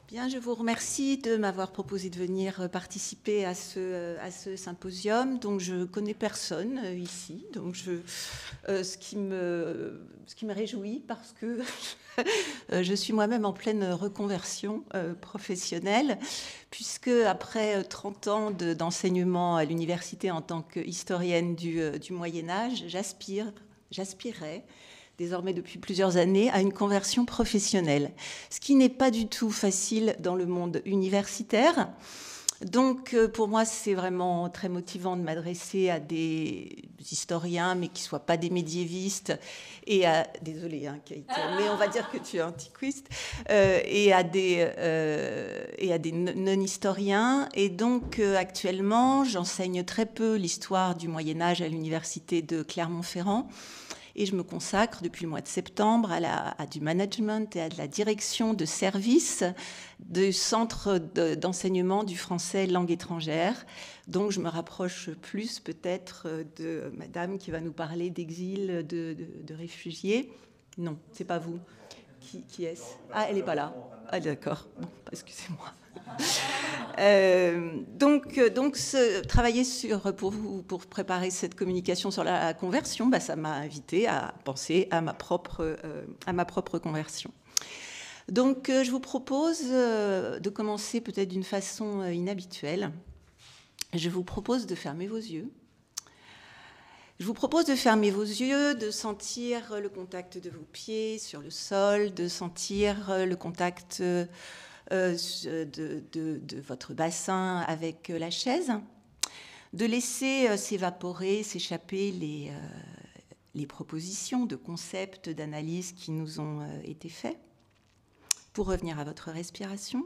Bien, je vous remercie de m'avoir proposé de venir participer à ce symposium. Donc, je connais personne ici, donc ce qui me réjouit parce que je suis moi-même en pleine reconversion professionnelle, puisque après 30 ans d'enseignement à l'université en tant qu'historienne du Moyen-Âge, j'aspirais désormais depuis plusieurs années, à une conversion professionnelle, ce qui n'est pas du tout facile dans le monde universitaire. Donc, pour moi, c'est vraiment très motivant de m'adresser à des historiens, mais qui ne soient pas des médiévistes, et à... Désolée, hein, Kate, mais on va dire que tu es antiquiste, et à des non-historiens. Et donc, actuellement, j'enseigne très peu l'histoire du Moyen-Âge à l'université de Clermont-Ferrand. Et je me consacre depuis le mois de septembre à du management et à de la direction de services du centre d'enseignement du français langue étrangère. Donc je me rapproche plus peut-être de madame qui va nous parler d'exil, de réfugiés. Non, c'est pas vous. Qui est-ce? Ah, elle n'est pas là. Ah, d'accord. Bon, excusez-moi. Travailler pour préparer cette communication sur la conversion, ça m'a invité à penser à ma propre conversion. Donc, je vous propose de commencer peut-être d'une façon inhabituelle. Je vous propose de fermer vos yeux. Je vous propose de fermer vos yeux, de sentir le contact de vos pieds sur le sol, de sentir le contact de votre bassin avec la chaise, de laisser s'évaporer, s'échapper les propositions de concepts, d'analyses qui nous ont été faits. Pour revenir à votre respiration.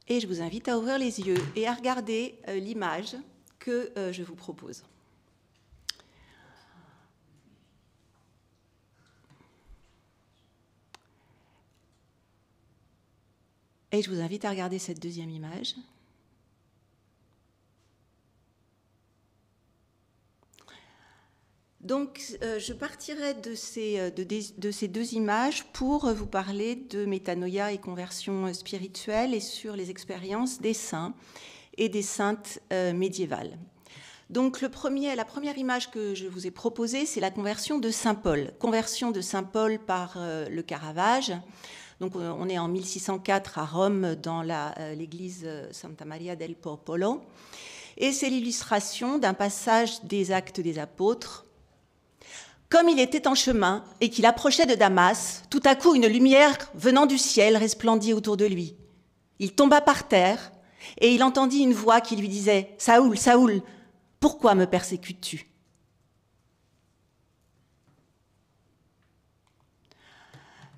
Et je vous invite à ouvrir les yeux et à regarder l'image que je vous propose. Et je vous invite à regarder cette deuxième image. Donc, je partirai de ces deux images pour vous parler de métanoïa et conversion spirituelle et sur les expériences des saints et des saintes médiévales. Donc, la première image que je vous ai proposée, c'est la conversion de saint Paul. Conversion de saint Paul par le Caravage. Donc, on est en 1604 à Rome, dans l'église Santa Maria del Popolo. Et c'est l'illustration d'un passage des Actes des Apôtres. Comme il était en chemin et qu'il approchait de Damas, tout à coup une lumière venant du ciel resplendit autour de lui. Il tomba par terre et il entendit une voix qui lui disait « Saoul, Saoul, pourquoi me persécutes-tu »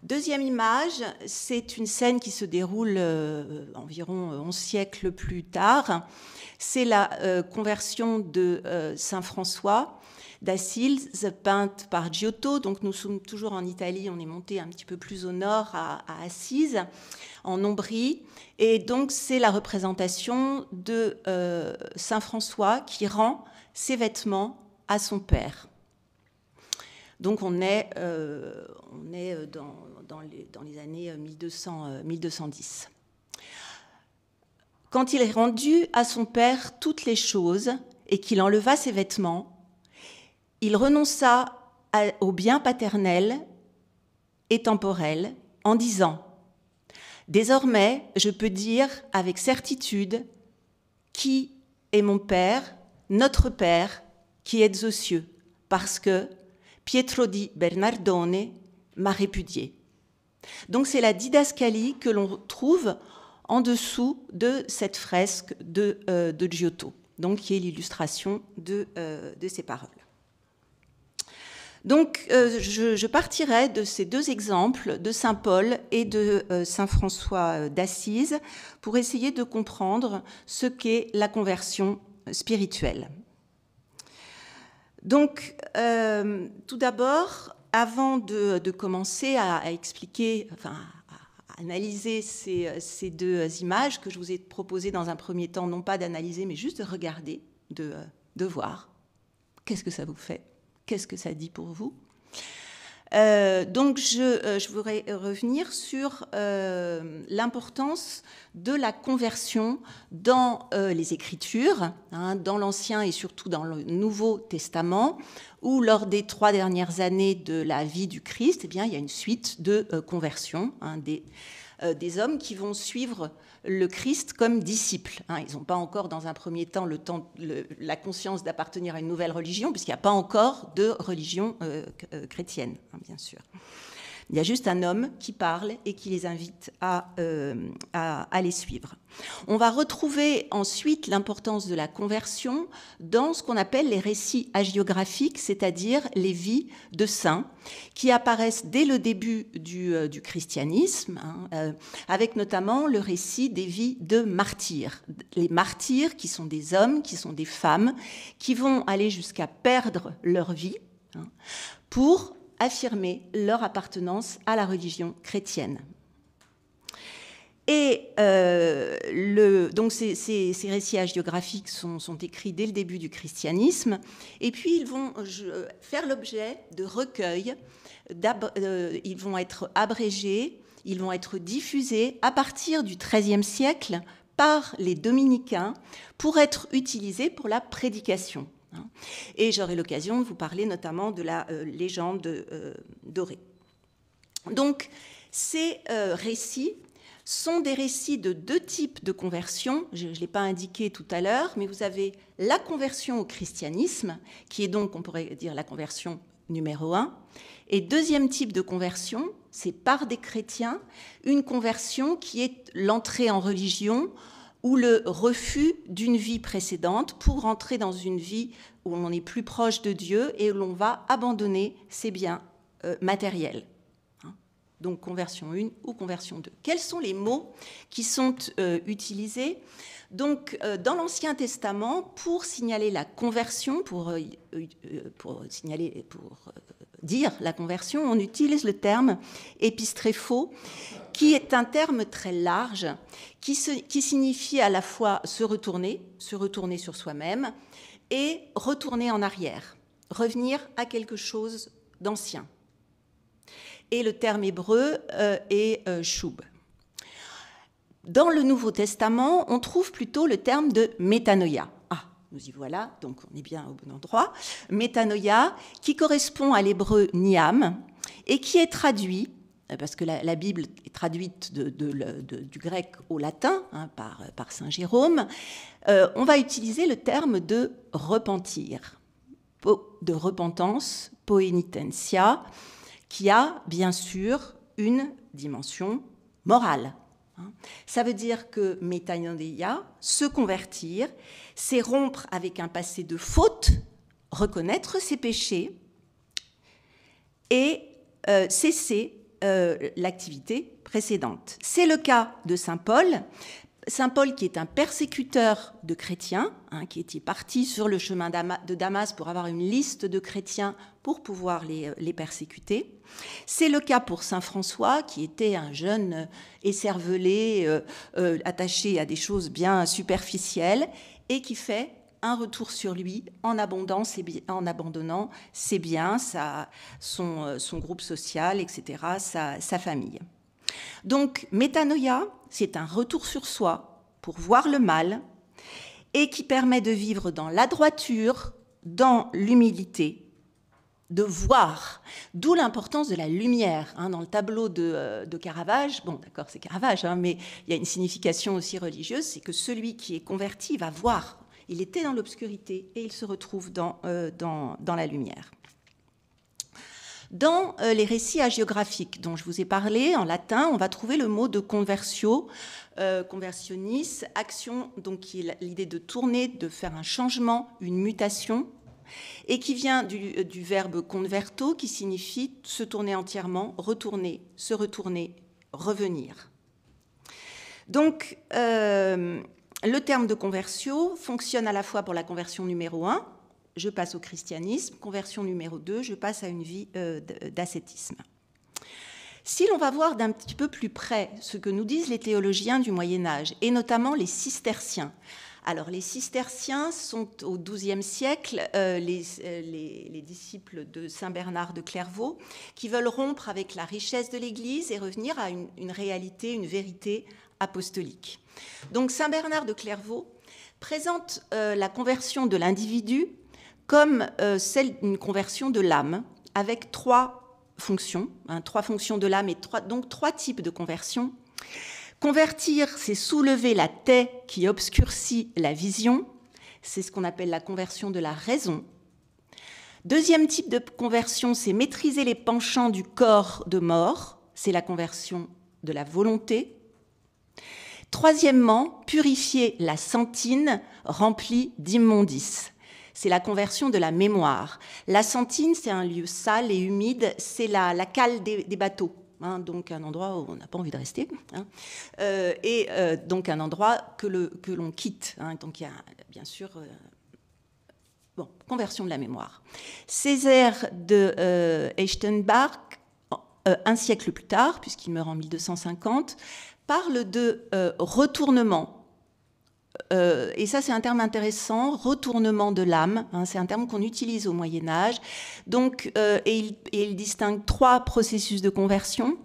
Deuxième image, c'est une scène qui se déroule environ 11 siècles plus tard. C'est la conversion de saint François d'Assise, peinte par Giotto. Donc nous sommes toujours en Italie, on est monté un petit peu plus au nord à Assise, en Ombrie. Et donc c'est la représentation de saint François qui rend ses vêtements à son père. Donc on est dans les années 1210. Quand il est rendu à son père toutes les choses et qu'il enleva ses vêtements, il renonça au bien paternel et temporel en disant « Désormais, je peux dire avec certitude qui est mon Père, notre Père, qui êtes aux cieux, parce que Pietro di Bernardone m'a répudié. » Donc c'est la didascalie que l'on trouve en dessous de cette fresque de Giotto, donc qui est l'illustration de ces paroles. Donc, je partirai de ces deux exemples de saint Paul et de saint François d'Assise pour essayer de comprendre ce qu'est la conversion spirituelle. Donc, tout d'abord, avant de commencer à expliquer, enfin, à analyser ces deux images que je vous ai proposées dans un premier temps, non pas d'analyser, mais juste de regarder, de voir, qu'est-ce que ça vous fait ? Qu'est-ce que ça dit pour vous ? Donc, je voudrais revenir sur l'importance de la conversion dans les Écritures, hein, dans l'Ancien et surtout dans le Nouveau Testament, où lors des 3 dernières années de la vie du Christ, eh bien, il y a une suite de conversions, hein, des hommes qui vont suivre le Christ comme disciples. Hein. Ils n'ont pas encore, dans un premier temps, la conscience d'appartenir à une nouvelle religion, puisqu'il n'y a pas encore de religion chrétienne, hein, bien sûr. Il y a juste un homme qui parle et qui les invite à les suivre. On va retrouver ensuite l'importance de la conversion dans ce qu'on appelle les récits hagiographiques, c'est-à-dire les vies de saints, qui apparaissent dès le début du christianisme, hein, avec notamment le récit des vies de martyrs. Les martyrs qui sont des hommes, qui sont des femmes, qui vont aller jusqu'à perdre leur vie, hein, pour affirmer leur appartenance à la religion chrétienne. Et donc ces récits hagiographiques sont écrits dès le début du christianisme, et puis ils vont faire l'objet de recueils, ils vont être abrégés, ils vont être diffusés à partir du XIIIe siècle par les dominicains pour être utilisés pour la prédication. Et j'aurai l'occasion de vous parler notamment de la légende dorée. Donc, ces récits sont des récits de 2 types de conversion. Je ne l'ai pas indiqué tout à l'heure, mais vous avez la conversion au christianisme, qui est donc, on pourrait dire, la conversion numéro 1. Et deuxième type de conversion, c'est par des chrétiens, une conversion qui est l'entrée en religion ou le refus d'une vie précédente pour entrer dans une vie où on est plus proche de Dieu et où l'on va abandonner ses biens matériels. Donc conversion 1 ou conversion 2. Quels sont les mots qui sont utilisés? Donc dans l'Ancien Testament, pour signaler la conversion, pour dire la conversion, on utilise le terme épistréphos, qui est un terme très large, qui signifie à la fois se retourner sur soi-même, et retourner en arrière, revenir à quelque chose d'ancien. Et le terme hébreu est shub. Dans le Nouveau Testament, on trouve plutôt le terme de métanoïa. Ah, nous y voilà, donc on est bien au bon endroit. Métanoïa, qui correspond à l'hébreu niam, et qui est traduit, parce que la Bible est traduite du grec au latin, hein, par saint Jérôme, on va utiliser le terme de repentir, de repentance, poenitentia, qui a bien sûr une dimension morale. Ça veut dire que métanoïa, se convertir, c'est rompre avec un passé de faute, reconnaître ses péchés et cesser l'activité précédente. C'est le cas de saint Paul. Saint Paul, qui est un persécuteur de chrétiens, hein, qui était parti sur le chemin de Damas pour avoir une liste de chrétiens pour pouvoir les persécuter. C'est le cas pour saint François, qui était un jeune écervelé, attaché à des choses bien superficielles, et qui fait un retour sur lui en abandonnant ses biens, son groupe social, etc., sa famille. Donc, métanoïa, c'est un retour sur soi pour voir le mal et qui permet de vivre dans la droiture, dans l'humilité, de voir, d'où l'importance de la lumière. Hein, dans le tableau de Caravage, bon d'accord c'est Caravage, hein, mais il y a une signification aussi religieuse, c'est que celui qui est converti va voir. Il était dans l'obscurité et il se retrouve dans la lumière. Dans les récits hagiographiques dont je vous ai parlé, en latin, on va trouver le mot de conversio, conversionis, action, donc qui est l'idée de tourner, de faire un changement, une mutation, et qui vient du verbe converto, qui signifie se tourner entièrement, retourner, se retourner, revenir. Donc, le terme de conversio fonctionne à la fois pour la conversion numéro 1, je passe au christianisme, conversion numéro 2, je passe à une vie d'ascétisme. Si l'on va voir d'un petit peu plus près ce que nous disent les théologiens du Moyen-Âge, et notamment les cisterciens, Alors, les cisterciens sont au XIIe siècle les disciples de saint Bernard de Clairvaux qui veulent rompre avec la richesse de l'Église et revenir à une réalité, une vérité apostolique. Donc, saint Bernard de Clairvaux présente la conversion de l'individu comme celle d'une conversion de l'âme, avec trois fonctions de l'âme et donc trois types de conversion. Convertir, c'est soulever la taie qui obscurcit la vision, c'est ce qu'on appelle la conversion de la raison. Deuxième type de conversion, c'est maîtriser les penchants du corps de mort, c'est la conversion de la volonté. Troisièmement, purifier la sentine remplie d'immondices. C'est la conversion de la mémoire. La sentine, c'est un lieu sale et humide, c'est la cale des bateaux, donc un endroit où on n'a pas envie de rester, donc un endroit que l'on quitte. Donc il y a bien sûr... conversion de la mémoire. Césaire de Eichenbach, un siècle plus tard, puisqu'il meurt en 1250, parle de retournement. Et ça, c'est un terme intéressant, retournement de l'âme, c'est un terme qu'on utilise au Moyen-Âge. Donc, et il distingue trois processus de conversion.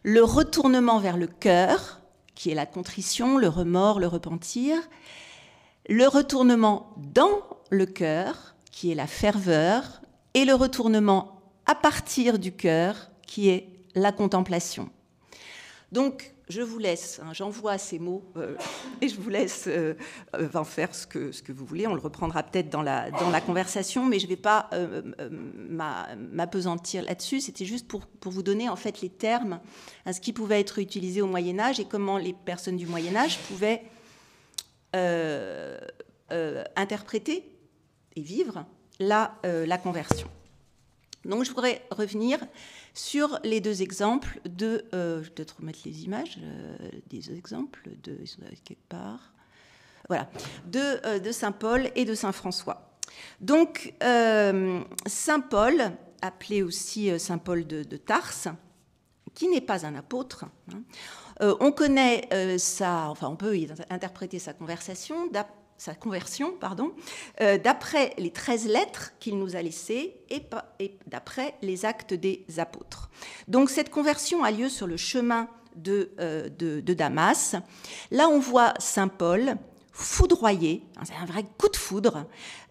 Le retournement vers le cœur, qui est la contrition, le remords, le repentir. Le retournement dans le cœur, qui est la ferveur. Et le retournement à partir du cœur, qui est la contemplation. Donc, je vous laisse, j'envoie ces mots et je vous laisse en faire ce que vous voulez. On le reprendra peut-être dans la conversation, mais je ne vais pas m'apesantir là-dessus. C'était juste pour vous donner en fait les termes, ce qui pouvait être utilisé au Moyen-Âge et comment les personnes du Moyen-Âge pouvaient interpréter et vivre la conversion. Donc, je voudrais revenir sur les deux exemples de... je vais peut-être remettre les images des exemples ils sont quelque part. Voilà, de saint Paul et de saint François. Donc, saint Paul, appelé aussi saint Paul de Tarse, qui n'est pas un apôtre, on connaît on peut interpréter sa conversion, d'après les 13 lettres qu'il nous a laissées et d'après les actes des apôtres. Donc cette conversion a lieu sur le chemin de Damas. Là, on voit saint Paul foudroyé, c'est un vrai coup de foudre.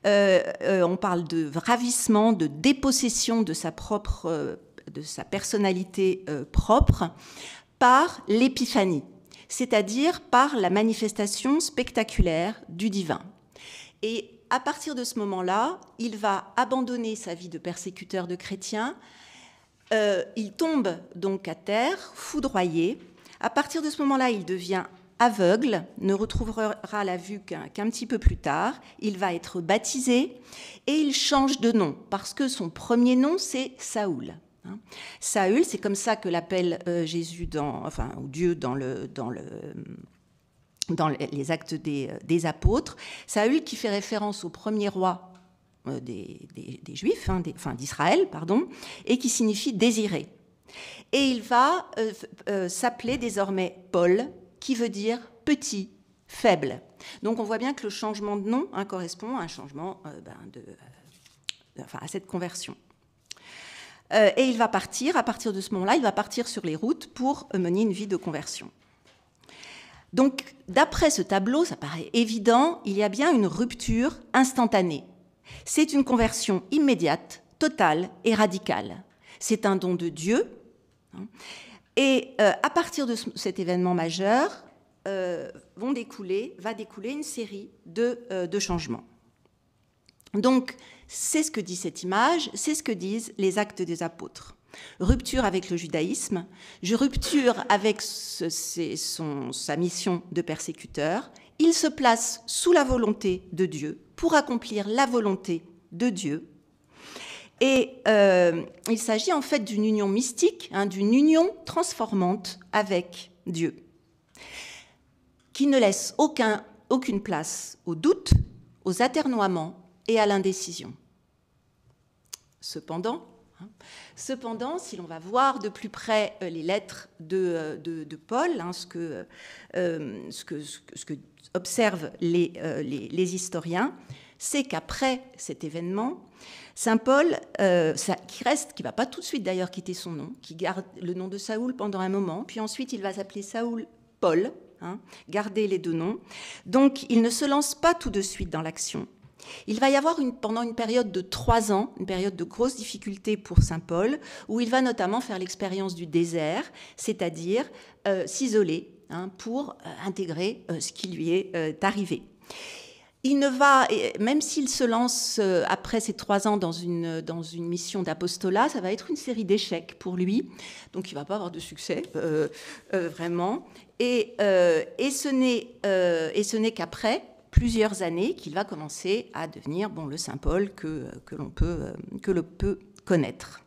On parle de ravissement, de dépossession de sa personnalité propre par l'épiphanie, c'est-à-dire par la manifestation spectaculaire du divin. Et à partir de ce moment-là, il va abandonner sa vie de persécuteur de chrétiens, il tombe donc à terre, foudroyé. À partir de ce moment-là, il devient aveugle, ne retrouvera la vue qu'un petit peu plus tard, il va être baptisé et il change de nom, parce que son premier nom, c'est Saül. Saül, c'est comme ça que l'appelle Jésus, ou Dieu dans les actes des apôtres. Saül qui fait référence au premier roi des Juifs, d'Israël, et qui signifie désiré. Et il va s'appeler désormais Paul, qui veut dire petit, faible. Donc on voit bien que le changement de nom correspond à un changement à cette conversion. Et il va partir, à partir de ce moment-là, il va partir sur les routes pour mener une vie de conversion. Donc, d'après ce tableau, ça paraît évident, il y a bien une rupture instantanée. C'est une conversion immédiate, totale et radicale. C'est un don de Dieu. Et à partir de cet événement majeur, va découler une série de changements. Donc, c'est ce que dit cette image, c'est ce que disent les actes des apôtres. Rupture avec le judaïsme, rupture avec sa mission de persécuteur. Il se place sous la volonté de Dieu pour accomplir la volonté de Dieu. Et il s'agit en fait d'une union mystique, d'une union transformante avec Dieu, qui ne laisse aucune place au doute, aux atermoiements et à l'indécision. Cependant, Cependant, si l'on va voir de plus près les lettres de Paul, ce que observent les historiens, c'est qu'après cet événement, Saint Paul, qui ne va pas tout de suite d'ailleurs quitter son nom, qui garde le nom de Saoul pendant un moment, puis ensuite il va s'appeler Saoul-Paul, garder les deux noms. Donc il ne se lance pas tout de suite dans l'action. Il va y avoir pendant une période de 3 ans, une période de grosses difficultés pour Saint Paul, où il va notamment faire l'expérience du désert, c'est-à-dire s'isoler pour intégrer ce qui lui est arrivé. Il ne va, même s'il se lance après ces 3 ans dans une mission d'apostolat, ça va être une série d'échecs pour lui, donc il ne va pas avoir de succès, vraiment. Et ce n'est qu'après plusieurs années qu'il va commencer à devenir le Saint Paul que l'on peut connaître.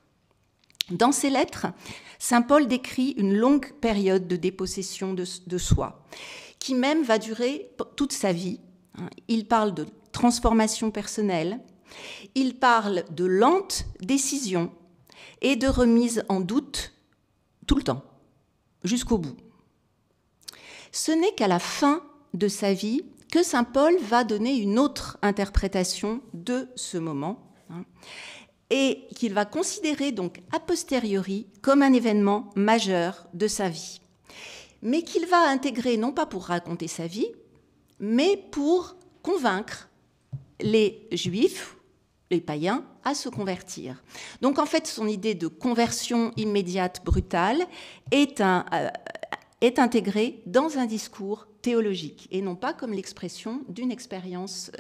Dans ses lettres, Saint Paul décrit une longue période de dépossession de soi, qui même va durer toute sa vie. Il parle de transformation personnelle, il parle de lente décision et de remise en doute tout le temps, jusqu'au bout. Ce n'est qu'à la fin de sa vie que Saint Paul va donner une autre interprétation de ce moment, et qu'il va considérer donc a posteriori comme un événement majeur de sa vie, mais qu'il va intégrer non pas pour raconter sa vie, mais pour convaincre les Juifs, les païens, à se convertir. Donc en fait, son idée de conversion immédiate, brutale, est intégrée dans un discours théologique, et non pas comme l'expression d'une expérience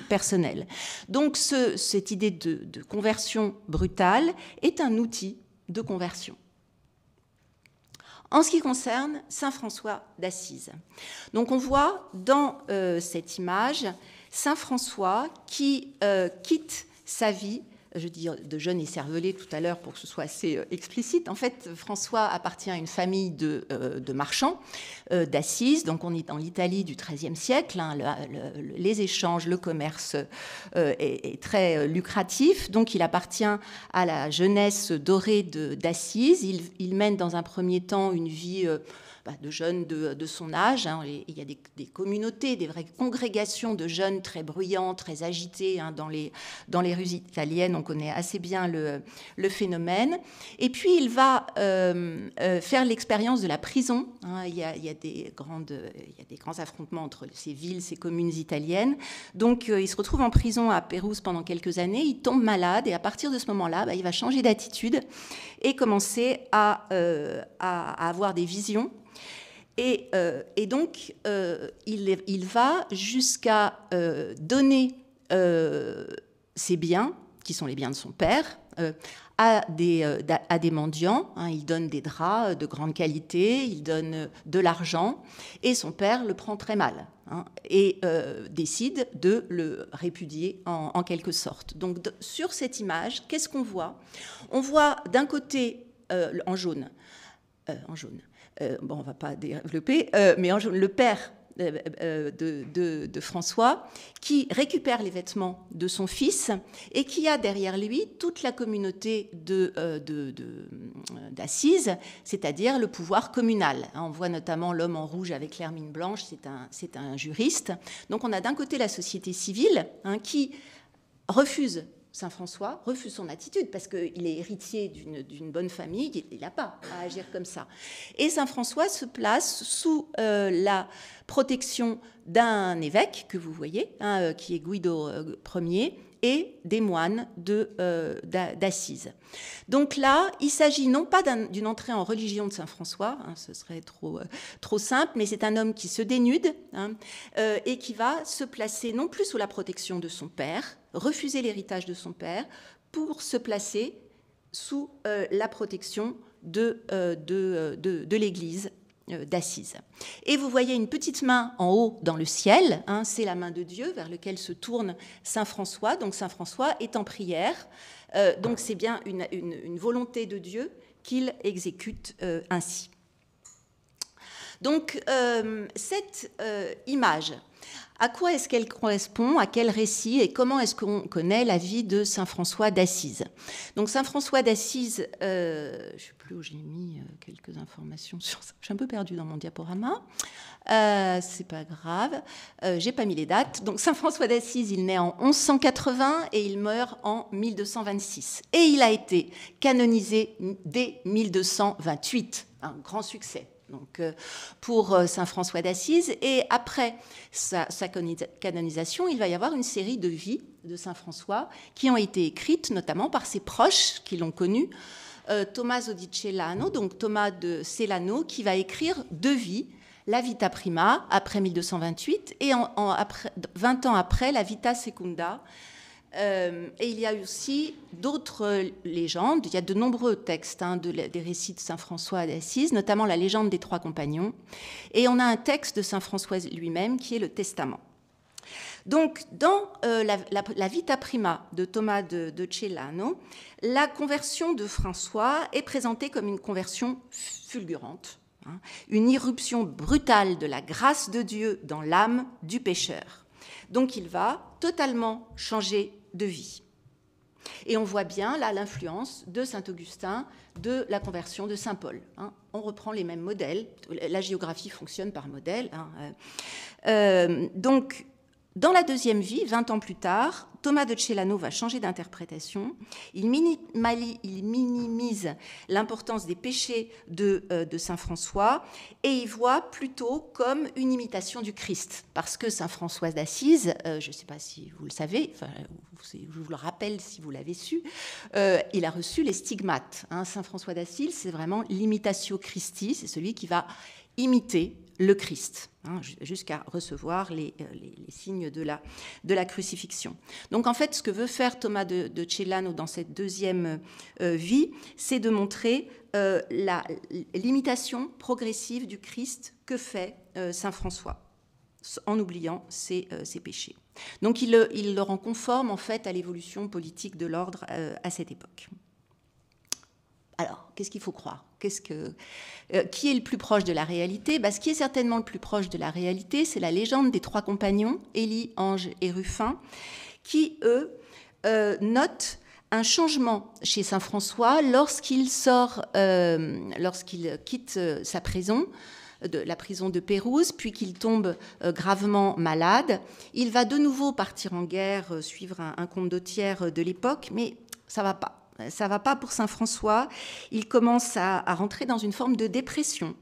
personnelle. Donc cette idée de conversion brutale est un outil de conversion. En ce qui concerne Saint François d'Assise, donc on voit dans cette image Saint François qui quitte sa vie, je dis de jeune écervelé tout à l'heure pour que ce soit assez explicite. En fait, François appartient à une famille de marchands d'Assise, donc on est dans l'Italie du XIIIe siècle, les échanges, le commerce est très lucratif, donc il appartient à la jeunesse dorée d'Assise. Il mène dans un premier temps une vie de jeunes de son âge. Il y a des communautés, des vraies congrégations de jeunes très bruyants, très agités dans les rues italiennes. On connaît assez bien le phénomène. Et puis, il va faire l'expérience de la prison. Il y a des grands affrontements entre ces villes, ces communes italiennes. Donc, il se retrouve en prison à Pérouse pendant quelques années. Il tombe malade et à partir de ce moment-là, il va changer d'attitude et commencer à avoir des visions. Et donc, il va jusqu'à donner ses biens, qui sont les biens de son père, à des mendiants. Il donne des draps de grande qualité, il donne de l'argent, et son père le prend très mal, et décide de le répudier en quelque sorte. Donc, sur cette image, qu'est-ce qu'on voit ? On voit d'un côté, en jaune, on ne va pas développer, mais le père de François, qui récupère les vêtements de son fils et qui a derrière lui toute la communauté d'Assise, c'est-à-dire le pouvoir communal. On voit notamment l'homme en rouge avec l'hermine blanche, c'est un juriste. Donc on a d'un côté la société civile qui refuse Saint François, refuse son attitude parce qu'il est héritier d'une bonne famille, il n'a pas à agir comme ça. Et Saint François se place sous la protection d'un évêque que vous voyez, qui est Guido Ier, et des moines d'Assise. Donc là, il s'agit non pas d'une entrée en religion de Saint François, ce serait trop simple, mais c'est un homme qui se dénude et qui va se placer non plus sous la protection de son père, refuser l'héritage de son père, pour se placer sous la protection de l'Église d'Assise. Et vous voyez une petite main en haut dans le ciel, c'est la main de Dieu vers lequel se tourne Saint François. Donc Saint François est en prière, donc c'est bien une volonté de Dieu qu'il exécute ainsi. Donc cette image À quoi est-ce qu'elle correspond? À quel récit? Et comment est-ce qu'on connaît la vie de saint François d'Assise? Donc saint François d'Assise, je ne sais plus où j'ai mis quelques informations sur ça. Je suis un peu perdue dans mon diaporama. C'est pas grave. J'ai pas mis les dates. Donc saint François d'Assise, il naît en 1180 et il meurt en 1226. Et il a été canonisé dès 1228. Un grand succès. Donc, pour saint François d'Assise. Et après sa canonisation, il va y avoir une série de vies de saint François qui ont été écrites notamment par ses proches qui l'ont connu. Tommaso di Celano, donc Thomas de Celano, qui va écrire 2 vies, la Vita Prima après 1228 et 20 ans après la Vita Secunda. Et il y a aussi d'autres légendes. Il y a de nombreux textes des récits de saint François d'Assise, notamment la légende des 3 compagnons. Et on a un texte de saint François lui-même qui est le Testament. Donc, dans la Vita Prima de Thomas de Celano, la conversion de François est présentée comme une conversion fulgurante, une irruption brutale de la grâce de Dieu dans l'âme du pécheur. Donc, il va totalement changer de vie. Et on voit bien là l'influence de saint Augustin de la conversion de saint Paul. On reprend les mêmes modèles. La géographie fonctionne par modèle. Donc, dans la 2e vie, 20 ans plus tard, Thomas de Celano va changer d'interprétation. Il minimise l'importance des péchés de saint François et il voit plutôt comme une imitation du Christ. Parce que saint François d'Assise, je ne sais pas si vous le savez, enfin, je vous le rappelle si vous l'avez su, il a reçu les stigmates. Saint François d'Assise, c'est vraiment l'imitatio Christi, c'est celui qui va imiter le Christ, jusqu'à recevoir les signes de la crucifixion. Donc en fait, ce que veut faire Thomas de Celano dans cette 2e vie, c'est de montrer l'imitation progressive du Christ que fait saint François, en oubliant ses péchés. Donc il le rend conforme en fait à l'évolution politique de l'ordre à cette époque. Alors, qu'est-ce qu'il faut croire? Qui est le plus proche de la réalité? Ce qui est certainement le plus proche de la réalité, c'est la légende des 3 compagnons, Élie, Ange et Ruffin, qui, eux, notent un changement chez saint François lorsqu'il quitte sa prison, la prison de Pérouse, puis qu'il tombe gravement malade. Il va de nouveau partir en guerre, suivre un comte d'Ottière de l'époque, mais ça ne va pas. Ça ne va pas pour saint François. Il commence à rentrer dans une forme de dépression,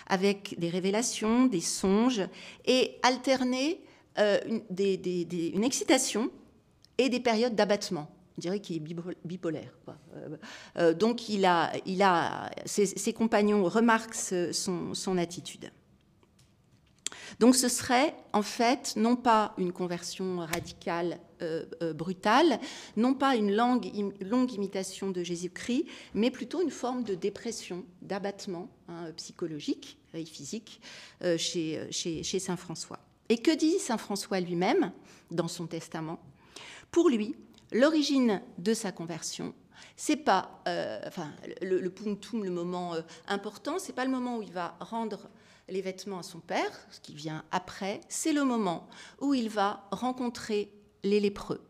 avec des révélations, des songes, et alterner une excitation et des périodes d'abattement. On dirait qu'il est bipolaire, quoi. Donc ses compagnons remarquent son attitude. Donc ce serait en fait non pas une conversion radicale, brutale, non pas une longue imitation de Jésus-Christ, mais plutôt une forme de dépression, d'abattement psychologique et physique chez saint François. Et que dit saint François lui-même dans son testament? Pour lui, l'origine de sa conversion, c'est pas le punctum, le moment important, c'est pas le moment où il va rendre les vêtements à son père, ce qui vient après, c'est le moment où il va rencontrer les lépreux,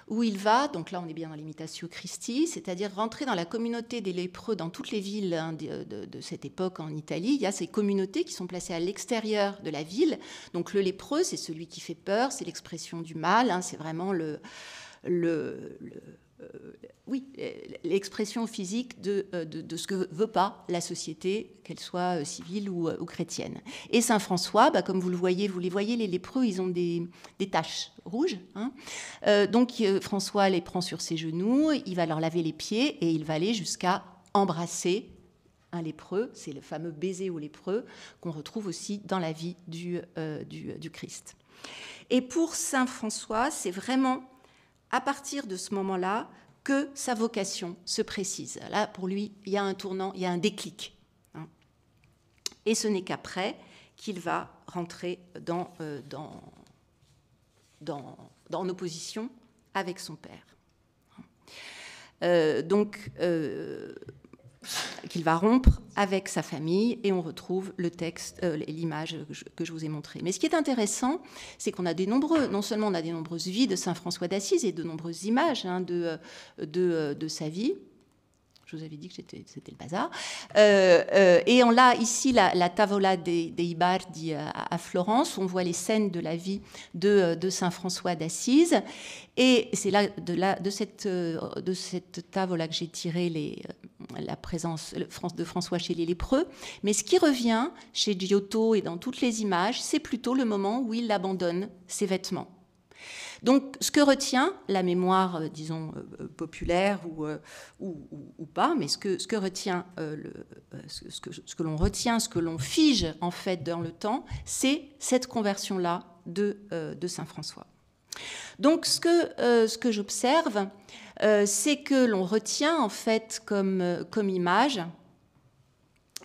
où il va, donc là on est bien dans l'imitatio Christi, c'est-à-dire rentrer dans la communauté des lépreux dans toutes les villes de cette époque en Italie. Il y a ces communautés qui sont placées à l'extérieur de la ville. Donc le lépreux, c'est celui qui fait peur, c'est l'expression du mal, c'est vraiment l'expression physique de ce que veut pas la société, qu'elle soit civile ou chrétienne. Et saint François, comme vous les voyez, les lépreux, ils ont des taches rouges. Donc François les prend sur ses genoux, il va leur laver les pieds et il va aller jusqu'à embrasser un lépreux. C'est le fameux baiser au lépreux qu'on retrouve aussi dans la vie du Christ. Et pour saint François, c'est vraiment à partir de ce moment-là que sa vocation se précise. Là, pour lui, il y a un tournant, il y a un déclic. Et ce n'est qu'après qu'il va rentrer en opposition avec son père. Donc, rompre avec sa famille, et on retrouve le texte, l'image que je vous ai montrée. Mais ce qui est intéressant, c'est qu'on a non seulement on a des nombreuses vies de saint François d'Assise et de nombreuses images de sa vie. Je vous avais dit que c'était le bazar. Et on a ici la Tavola dei Bardi à Florence, où on voit les scènes de la vie de saint François d'Assise. Et c'est là, de cette Tavola que j'ai tiré la présence de François chez les lépreux. Mais ce qui revient chez Giotto et dans toutes les images, c'est plutôt le moment où il abandonne ses vêtements. Donc, ce que retient la mémoire, disons, populaire ou pas, mais ce que retient, ce que l'on retient, ce que l'on fige en fait dans le temps, c'est cette conversion-là de saint François. Donc, ce que j'observe, c'est que l'on retient en fait comme image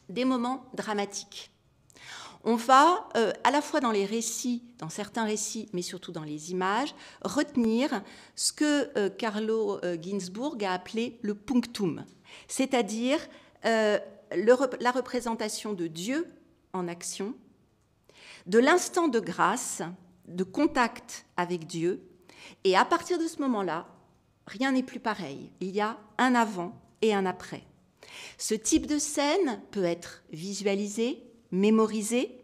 des moments dramatiques. On va, à la fois dans les récits, dans certains récits, mais surtout dans les images, retenir ce que Carlo Ginzburg a appelé le punctum, c'est-à-dire la représentation de Dieu en action, de l'instant de grâce, de contact avec Dieu, et à partir de ce moment-là, rien n'est plus pareil. Il y a un avant et un après. Ce type de scène peut être visualisé, mémorisé,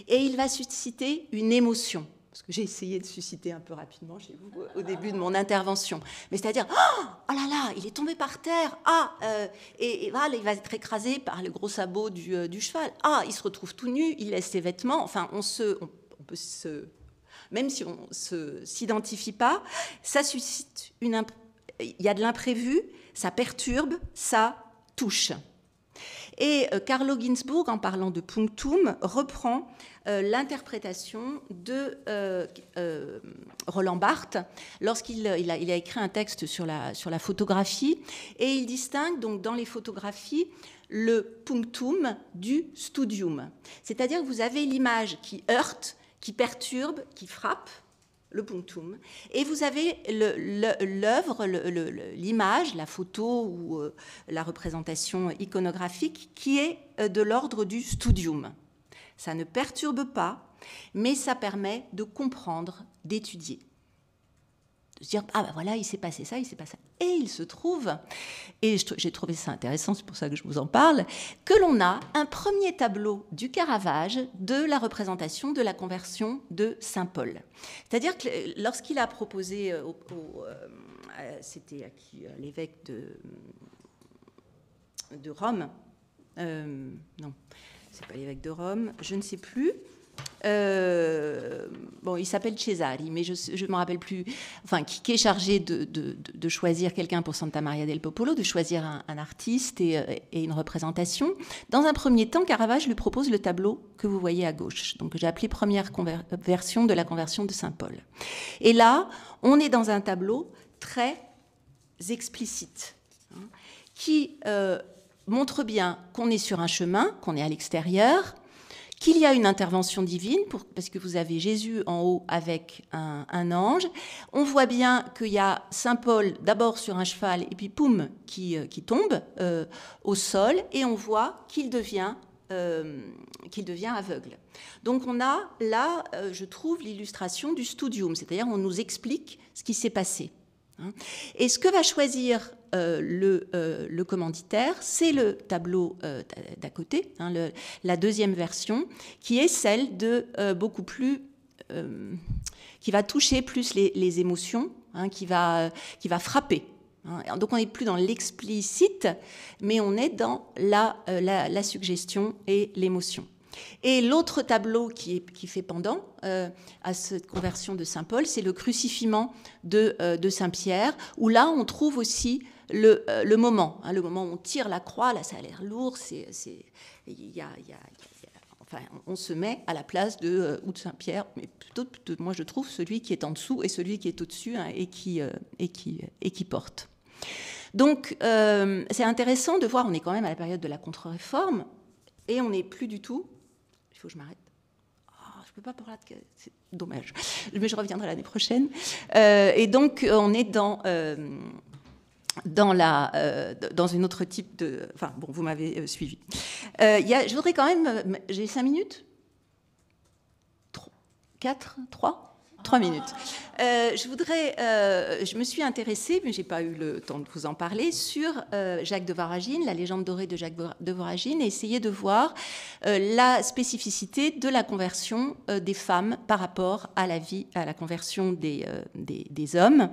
et il va susciter une émotion, ce que j'ai essayé de susciter un peu rapidement chez vous au début de mon intervention, mais c'est-à-dire oh là là, il est tombé par terre, et voilà, il va être écrasé par le gros sabot du cheval, il se retrouve tout nu, il laisse ses vêtements, enfin on peut se, même si on ne s'identifie pas, ça suscite il y a de l'imprévu, ça perturbe, ça touche. Et Carlo Ginzburg, en parlant de punctum, reprend l'interprétation de Roland Barthes lorsqu'il a écrit un texte sur la photographie, et il distingue donc dans les photographies le punctum du studium. C'est-à-dire que vous avez l'image qui heurte, qui perturbe, qui frappe, le punctum, et vous avez l'œuvre, l'image, la photo ou la représentation iconographique qui est de l'ordre du studium. Ça ne perturbe pas, mais ça permet de comprendre, d'étudier. De se dire, voilà, il s'est passé ça, il s'est passé ça. Et il se trouve, et j'ai trouvé ça intéressant, c'est pour ça que je vous en parle, que l'on a un premier tableau du Caravage de la représentation de la conversion de saint Paul. C'est-à-dire que lorsqu'il a proposé, c'était à l'évêque de Rome, non, c'est pas l'évêque de Rome, je ne sais plus. Il s'appelle Cesari, mais je ne me rappelle plus, enfin, qui est chargé de choisir quelqu'un pour Santa Maria del Popolo, de choisir un artiste et une représentation. Dans un premier temps, Caravage lui propose le tableau que vous voyez à gauche, donc j'ai appelé première version de la conversion de saint Paul. Et là, on est dans un tableau très explicite, qui montre bien qu'on est sur un chemin, qu'on est à l'extérieur, qu'il y a une intervention divine, parce que vous avez Jésus en haut avec un ange. On voit bien qu'il y a saint Paul d'abord sur un cheval, et puis poum, qui tombe au sol, et on voit qu'il devient aveugle. Donc on a là, je trouve, l'illustration du studium, c'est-à-dire on nous explique ce qui s'est passé. Et ce que va choisir le commanditaire, c'est le tableau d'à côté, la deuxième version, qui est celle de beaucoup plus, qui va toucher plus les émotions, qui va frapper. Donc on n'est plus dans l'explicite, mais on est dans la suggestion et l'émotion. Et l'autre tableau qui fait pendant à cette conversion de saint Paul, c'est le crucifiement de saint Pierre, où là on trouve aussi le moment, le moment où on tire la croix. Là ça a l'air lourd, enfin, on se met à la place de saint Pierre, mais plutôt, moi je trouve, celui qui est en dessous et celui qui est au-dessus, et qui porte. Donc c'est intéressant de voir, on est quand même à la période de la Contre-Réforme, et on n'est plus du tout. Il faut que je m'arrête. Je ne peux pas parler, c'est dommage. Mais je reviendrai l'année prochaine. Et donc, on est dans dans une autre type de... Enfin, bon, vous m'avez suivi. Je voudrais quand même... J'ai 5 minutes 4 3 minutes. Je me suis intéressée, mais je n'ai pas eu le temps de vous en parler, sur Jacques de Voragine, la légende dorée de Jacques de Voragine, et essayer de voir la spécificité de la conversion des femmes par rapport à la conversion des hommes.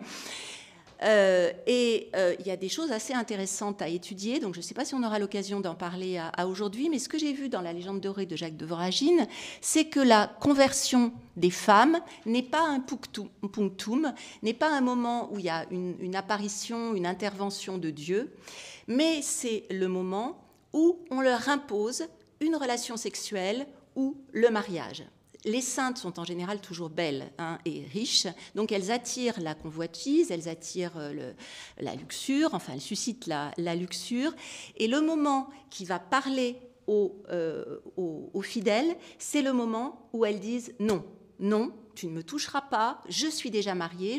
Il y a des choses assez intéressantes à étudier, donc je ne sais pas si on aura l'occasion d'en parler à aujourd'hui, mais ce que j'ai vu dans la légende dorée de Jacques de Voragine, c'est que la conversion des femmes n'est pas un punctum, n'est pas un moment où il y a une apparition, une intervention de Dieu, mais c'est le moment où on leur impose une relation sexuelle ou le mariage. Les saintes sont en général toujours belles et riches, donc elles attirent la convoitise, elles attirent la luxure, enfin elles suscitent la luxure. Et le moment qui va parler aux fidèles, c'est le moment où elles disent non, non, tu ne me toucheras pas, je suis déjà mariée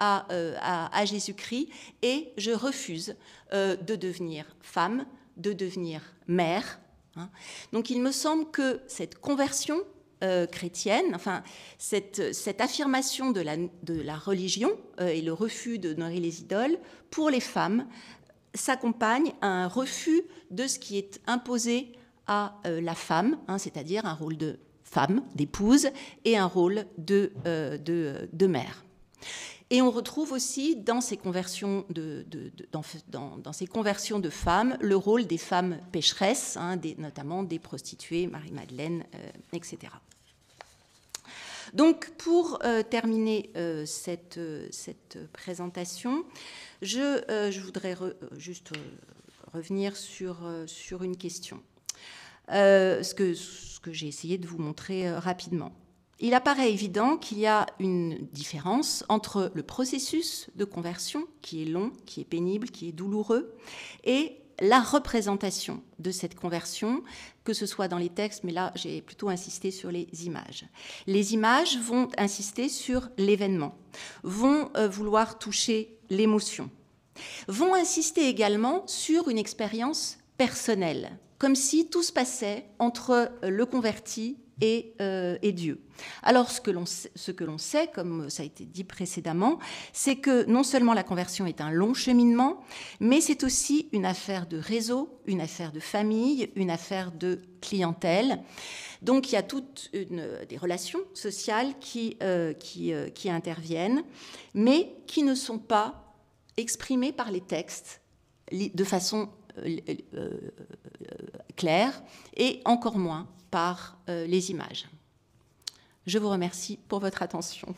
à Jésus-Christ et je refuse de devenir femme, de devenir mère. Donc il me semble que cette conversion chrétienne, enfin cette affirmation de la religion et le refus d'honorer les idoles, pour les femmes, s'accompagne à un refus de ce qui est imposé à la femme, c'est-à-dire un rôle de femme, d'épouse, et un rôle de mère. Et on retrouve aussi dans ces conversions dans ces conversions de femmes le rôle des femmes pécheresses, notamment des prostituées, Marie-Madeleine, etc. Donc, pour terminer cette présentation, je voudrais juste revenir sur une question, ce que j'ai essayé de vous montrer rapidement. Il apparaît évident qu'il y a une différence entre le processus de conversion, qui est long, qui est pénible, qui est douloureux, et la représentation de cette conversion, que ce soit dans les textes, mais là j'ai plutôt insisté sur les images. Les images vont insister sur l'événement, vont vouloir toucher l'émotion, vont insister également sur une expérience personnelle, comme si tout se passait entre le converti et Dieu. Alors, ce que l'on sait, comme ça a été dit précédemment, c'est que non seulement la conversion est un long cheminement, mais c'est aussi une affaire de réseau, une affaire de famille, une affaire de clientèle. Donc, il y a toutes des relations sociales qui interviennent, mais qui ne sont pas exprimées par les textes de façon claire, et encore moins par les images. Je vous remercie pour votre attention.